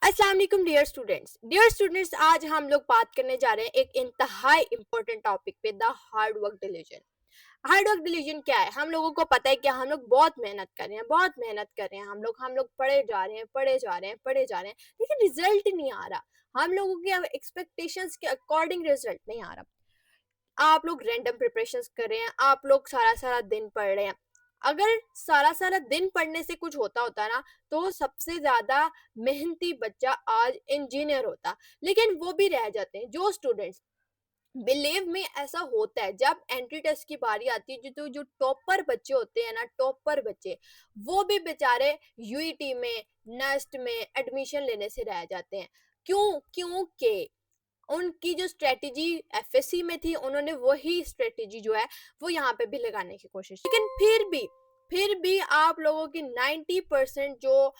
अस्सलाम वालेकुम dear students, आज हम लोग बात करने जा रहे हैं एक इंतहाई इम्पोर्टेंट टॉपिक पे, the hard work delusion. Hard work delusion क्या है? हम लोगों को पता है कि हम लोग बहुत मेहनत कर रहे हैं, बहुत मेहनत कर रहे हैं। हम लोग पढ़े जा रहे हैं, पढ़े जा रहे हैं, पढ़े जा रहे हैं, लेकिन रिजल्ट नहीं आ रहा। हम लोगों के एक्सपेक्टेशंस के अकॉर्डिंग रिजल्ट नहीं आ रहा। आप लोग रैंडम प्रिपरेशंस कर रहे हैं, आप लोग सारा सारा दिन पढ़ रहे हैं। अगर सारा सारा दिन पढ़ने से कुछ होता होता ना, तो सबसे ज्यादा मेहनती बच्चा आज इंजीनियर होता। लेकिन वो भी रह जाते हैं जो स्टूडेंट्स, बिलीव में ऐसा होता है। जब एंट्री टेस्ट की बारी आती है, जो जो टॉपर बच्चे होते हैं ना, टॉपर बच्चे, वो भी बेचारे यूईटी में, नेस्ट में एडमिशन लेने से रह जाते हैं। क्योंकि उनकी जो स्ट्रेटेजी एफएससी में थी, उन्होंने वही स्ट्रेटेजी जो है वो यहाँ पे भी लगाने की कोशिश, लेकिन फिर भी आप लोगों की 90% जो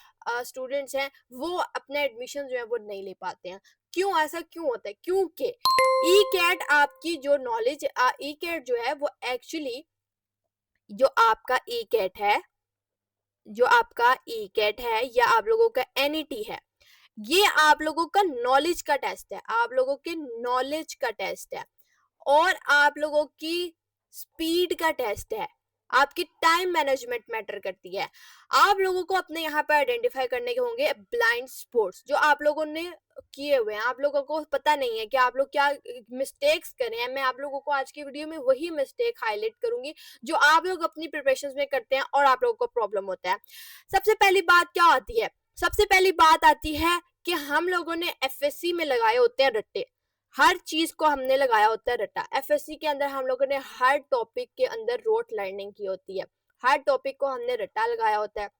स्टूडेंट्स हैं, वो अपने एडमिशन जो है वो नहीं ले पाते हैं। क्यों? ऐसा क्यों होता है? क्योंकि ई कैट आपकी जो नॉलेज, ई कैट जो है वो एक्चुअली, जो आपका ई कैट है जो आपका ई कैट है या आप लोगों का एनईटी है, ये आप लोगों का नॉलेज का टेस्ट है, आप लोगों के नॉलेज का टेस्ट है, और आप लोगों की स्पीड का टेस्ट है। आपकी टाइम मैनेजमेंट मैटर करती है। आप लोगों को अपने यहाँ पे आइडेंटिफाई करने के होंगे ब्लाइंड स्पॉट्स जो आप लोगों ने किए हुए हैं। आप लोगों को पता नहीं है कि आप लोग क्या मिस्टेक्स कर रहे हैं। मैं आप लोगों को आज की वीडियो में वही मिस्टेक हाईलाइट करूंगी जो आप लोग अपनी प्रिपरेशन में करते हैं और आप लोगों को प्रॉब्लम होता है। सबसे पहली बात क्या आती है? सबसे पहली बात आती है कि हम लोगों ने एफएससी में लगाए होते हैं रट्टे। हर चीज को हमने लगाया होता है रट्टा। एफएससी के अंदर हम लोगों ने हर टॉपिक के अंदर रोट लर्निंग की होती है। हर टॉपिक को हमने रट्टा लगाया होता है।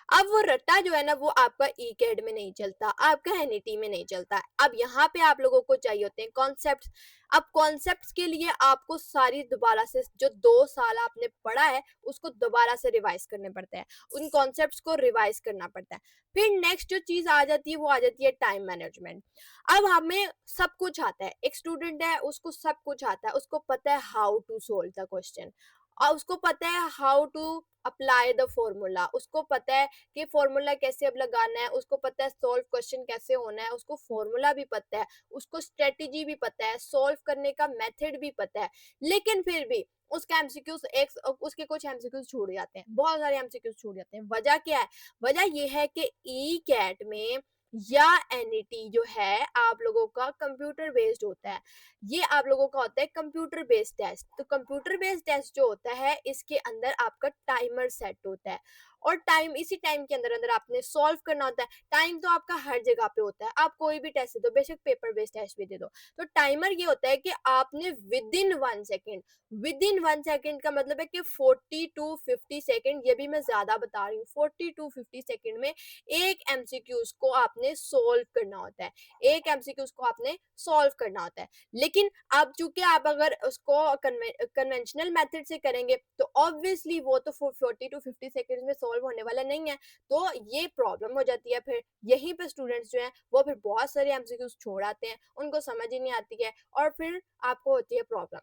अब वो रट्टा जो है ना, वो आपका ई कैड में नहीं चलता, आपका एनईटी में नहीं चलता। अब यहाँ पे आप लोगों को चाहिए होते हैं कॉन्सेप्ट्स। अब कॉन्सेप्ट्स के लिए आपको सारी दोबारा से, जो 2 साल आपने पढ़ा है, उसको दोबारा से रिवाइज करने पड़ते हैं। उन कॉन्सेप्ट्स को रिवाइज करना पड़ता है। फिर नेक्स्ट जो चीज आ जाती है, वो आ जाती है टाइम मैनेजमेंट। अब हमें सब कुछ आता है, एक स्टूडेंट है उसको सब कुछ आता है, उसको पता है how to solve the question, और उसको पता है how to apply the formula, उसको पता है कि फॉर्मूला कैसे अब लगाना है, उसको पता है सॉल्व क्वेश्चन कैसे होना है, उसको फॉर्मूला भी पता है, उसको स्ट्रेटेजी भी पता है, सॉल्व करने का मेथड भी पता है। लेकिन फिर भी उसका एमसीक्यूज, एक उसके कुछ एमसीक्यूज छूट जाते हैं, बहुत सारे एमसीक्यूज छूट जाते हैं। वजह क्या है? वजह यह है कि ई कैट में या एनईटी जो है आप लोगों का कंप्यूटर बेस्ड होता है। ये आप लोगों का होता है कंप्यूटर बेस्ड टेस्ट। तो कंप्यूटर बेस्ड टेस्ट जो होता है, इसके अंदर आपका टाइमर सेट होता है, और टाइम, इसी टाइम के अंदर अंदर आपने सॉल्व करना होता है। टाइम तो आपका हर जगह पे होता है, आप कोई भी टेस्ट दे दो, बेशक पेपर बेस्ड टेस्ट भी दे दो। तो टाइमर ये होता है कि आपने विद इन 1 सेकेंड का मतलब है कि 40 to 50 सेकेंड, ये भी मैं ज्यादा बता रही हूँ, 40 to 50 सेकेंड में एक एमसीक्यूज को आपने सोल्व करना होता है, एक एमसीक्यूज को आपने सॉल्व करना होता है। लेकिन अब चूंकि आप अगर उसको कन्वेंशनल मेथड से करेंगे, तो ऑब्वियसली वो तो 40 to 50 सेकेंड में सॉल्व होने वाला नहीं है। तो ये प्रॉब्लम हो जाती है। फिर यहीं पे स्टूडेंट्स जो हैं वो फिर बहुत सारे एमसीक्यूज छोड़ आते हैं, उनको समझ ही नहीं आती है, और फिर आपको होती है प्रॉब्लम।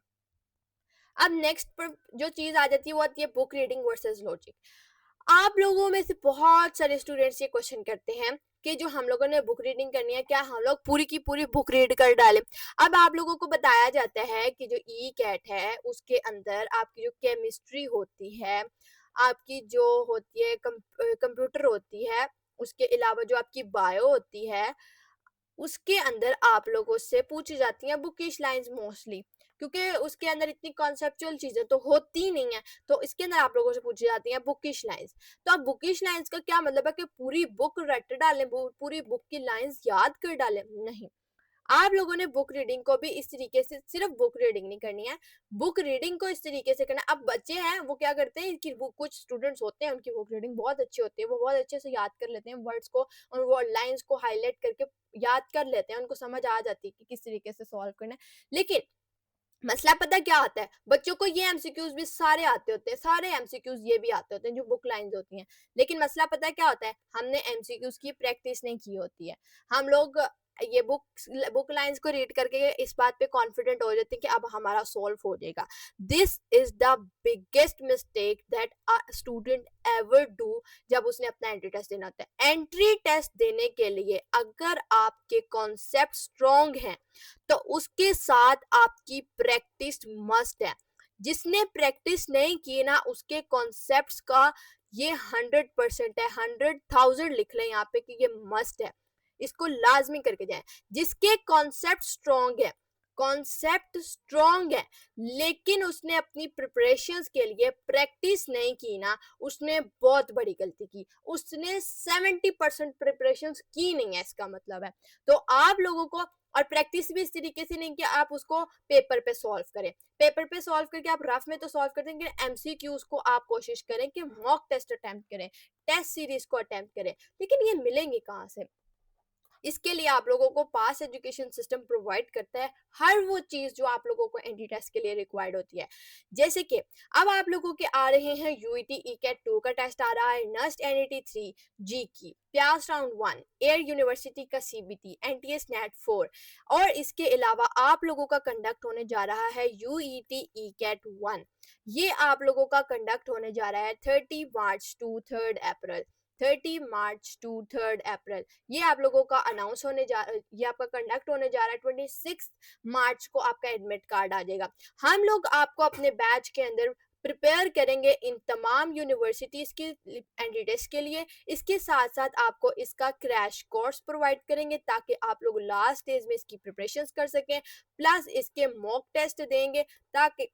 अब नेक्स्ट पर जो चीज आ जाती है, वो आती है बुक रीडिंग वर्सेस लॉजिक। आप लोगों में से बहुत सारे स्टूडेंट्स ये क्वेश्चन करते हैं कि जो हम लोगों ने बुक रीडिंग करनी है, क्या हम लोग पूरी की पूरी बुक रीड कर डालें? अब आप लोगों को बताया जाता है कि जो ई कैट है, उसके अंदर आपकी जो केमिस्ट्री होती है, आपकी जो होती है कंप्यूटर होती है, उसके अलावा जो आपकी बायो होती है, उसके अंदर आप लोगों से पूछी जाती हैं बुकिश लाइंस मोस्टली, क्योंकि उसके अंदर इतनी कॉन्सेप्चुअल चीजें तो होती नहीं है। तो इसके अंदर आप लोगों से पूछी जाती हैं बुकिश लाइंस। तो अब बुकिश लाइंस का क्या मतलब है कि पूरी बुक रट डालें, पूरी बुक की लाइंस याद कर डालें? नहीं। आप लोगों ने बुक रीडिंग को भी इस तरीके से, सिर्फ बुक रीडिंग नहीं करनी है, बुक रीडिंग को इस तरीके से करना है। अब बच्चे हैं वो क्या करते हैं कि वो कुछ स्टूडेंट्स होते हैं, उनकी बुक रीडिंग बहुत अच्छी होती है, वो बहुत अच्छे से याद कर लेते हैं वर्ड्स को, और वो लाइंस को हाईलाइट करके याद कर लेते हैं, उनको समझ आ जाती है कि किस तरीके से सॉल्व करना है। लेकिन मसला पता क्या आता है? बच्चों को ये एमसीक्यूज भी सारे आते होते हैं, सारे एमसीक्यूज ये भी आते होते हैं जो बुक लाइंस होती हैं। लेकिन मसला पता है क्या होता है? हमने एमसीक्यूज की प्रैक्टिस नहीं की होती है। हम लोग ये बुक लाइंस को रीड करके इस बात पे कॉन्फिडेंट हो जाते हैं कि अब हमारा सॉल्व हो जाएगा. This is the biggest mistake that a student ever do जब उसने अपना एंट्री टेस्ट देना होता है. एंट्री टेस्ट देने के लिए अगर आपके कॉन्सेप्ट स्ट्रॉन्ग हैं तो उसके साथ आपकी प्रैक्टिस मस्ट है. जिसने प्रैक्टिस नहीं की ना उसके कॉन्सेप्ट्स का ये 100% है. 100,000 लिख लें यहाँ पे कि ये मस्ट है, इसको लाजमी करके जाएं. जिसके कॉन्सेप्ट स्ट्रॉन्ग है लेकिन उसने अपनी प्रिपरेशंस के लिए प्रैक्टिस नहीं की ना, उसने बहुत बड़ी गलती की. उसने 70% प्रिपरेशंस की नहीं है, इसका मतलब है. तो आप लोगों को, और प्रैक्टिस भी इस तरीके से नहीं कि आप उसको पेपर पे सॉल्व करें. पेपर पे सॉल्व करके आप रफ में तो सॉल्व कर देंगे, एमसीक्यूज को आप कोशिश करें कि मॉक टेस्ट अटेम्प्ट करें, टेस्ट सीरीज को अटेम्प्ट करें. लेकिन ये मिलेंगे कहाँ से? इसके लिए आप लोगों को पास एजुकेशन सिस्टम प्रोवाइड करता है हर वो चीज जो आप लोगों को एंटी टेस्ट के लिए रिक्वायर्ड होती है. जैसे कि अब आप लोगों के आ रहे हैं यूईटी ईकेट 2 का टेस्ट आ रहा है, नस्ट एनईटी 3 जी की, प्यास राउंड 1, एयर यूनिवर्सिटी का सीबीटी, एनटीएस नेट 4, और इसके अलावा आप लोगों का कंडक्ट होने जा रहा है यूईटी ईकेट 1. ये आप लोगों का कंडक्ट होने जा रहा है 30 मार्च टू 3 अप्रैल. 30 मार्च टू 3 अप्रैल ये आप लोगों का अनाउंस होने जा, ये आपका कंडक्ट होने जा रहा है. 26 मार्च को आपका एडमिट कार्ड आ जाएगा. हम लोग आपको अपने बैच के अंदर प्रिपेयर करेंगे इन तमाम यूनिवर्सिटीज के एंट्री टेस्ट के लिए. इसके साथ साथ आपको इसका क्रैश कोर्स प्रोवाइड करेंगे ताकि आप लोग लास्ट स्टेज में इसकी प्रिपरेशंस कर सकें, प्लस इसके मॉक टेस्ट देंगे ताकि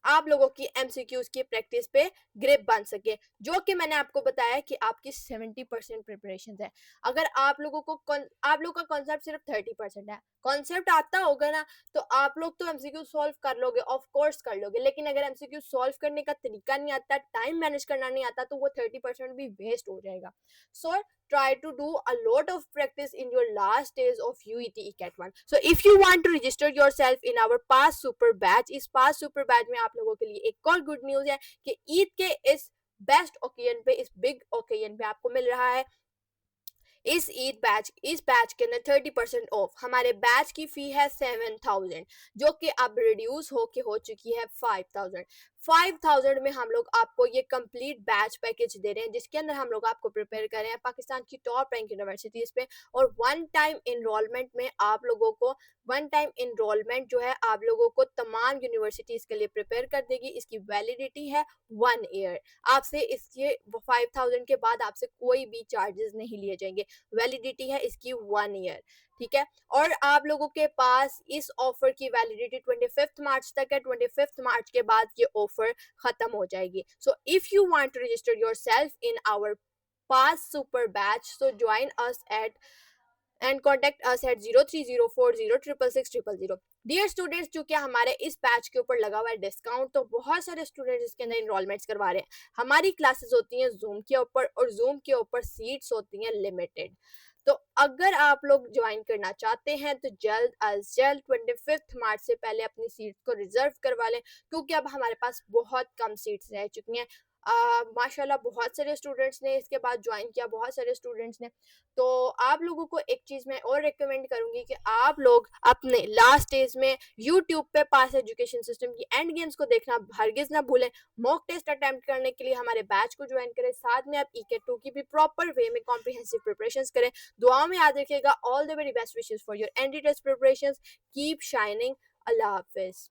आप लोगों की एमसीक्यूज की प्रैक्टिस पे ग्रिप बन सके. जो कि मैंने आपको बताया कि आपकी 70% प्रिपरेशन है. अगर आप लोगों को आप लोग का कॉन्सेप्ट सिर्फ 30% है, कॉन्सेप्ट आता होगा ना तो आप लोग तो एमसीक्यू सॉल्व कर लोगे, ऑफ कोर्स कर लोगे. लेकिन अगर एमसीक्यू सॉल्व करने का तरीका नहीं आता, टाइम मैनेज करना नहीं आता, तो वो 30% भी वेस्ट हो जाएगा. सो try to do a lot of practice in your last days of UET ECAT 1. So if you want to register yourself in our past super batch, इस past super batch में आप लोगों के लिए एक और गुड न्यूज है कि ईद के इस बेस्ट ओकेजन पे, इस बिग ओकेजन पे आपको मिल रहा है इस बैच के अंदर 30% ऑफ. हमारे बैच की फी है 7,000 जो कि अब रिड्यूस होके हो चुकी है 5,000. 5,000 में हम लोग आपको ये कंप्लीट बैच पैकेज दे रहे हैं जिसके अंदर हम लोग आपको प्रिपेयर कर रहे हैं पाकिस्तान की टॉप रैंक यूनिवर्सिटीज पे. और वन टाइम इनरोलमेंट में आप लोगों को वन टाइम इनरोलमेंट जो है आप लोगों को तमाम यूनिवर्सिटीज के लिए प्रिपेयर कर देगी. इसकी वैलिडिटी है 1 ईयर. आपसे इसके 5,000 के बाद आपसे कोई भी चार्जेस नहीं लिए जाएंगे. वैलिडिटी है इसकी 1 ईयर. ठीक है. और आप लोगों के पास इस ऑफर की वैलिडिटी 25 मार्च तक है. 25 मार्च के बाद ये ऑफर खत्म हो जाएगी. So if you want to register yourself in our pass super batch, so join us at and contact us at 0304066600. Dear students, चूंकि हमारे इस बैच के ऊपर लगा हुआ है डिस्काउंट, तो बहुत सारे स्टूडेंट्स इसके अंदर इनरोलमेंट्स करवा रहे हैं. हमारी क्लासेस होती हैं जूम के ऊपर और जूम के ऊपर सीट्स होती हैं लिमिटेड. तो अगर आप लोग ज्वाइन करना चाहते हैं तो जल्द अज जल्द 25 मार्च से पहले अपनी सीट्स को रिजर्व करवा लें क्योंकि अब हमारे पास बहुत कम सीट्स रह चुकी हैं. माशाल्लाह बहुत सारे स्टूडेंट्स ने इसके बाद ज्वाइन किया, बहुत सारे स्टूडेंट्स ने. तो आप लोगों को एक चीज़ मैं और रिकमेंड करूंगी कि आप लोग अपने लास्ट डेज में यूट्यूब पे पास एजुकेशन सिस्टम की एंड गेम्स को देखना हरगिज ना भूलें. मॉक टेस्ट अटेम्प्ट करने के लिए हमारे बैच को ज्वाइन करें. साथ में आप ईकेट 2 की भी प्रॉपर वे में कॉम्प्रिहेंसिव प्रिपरेशंस करें. दुआ में याद रखिएगा. All the very best wishes for your entry test preparations. Keep shining. अल्लाह हाफिज.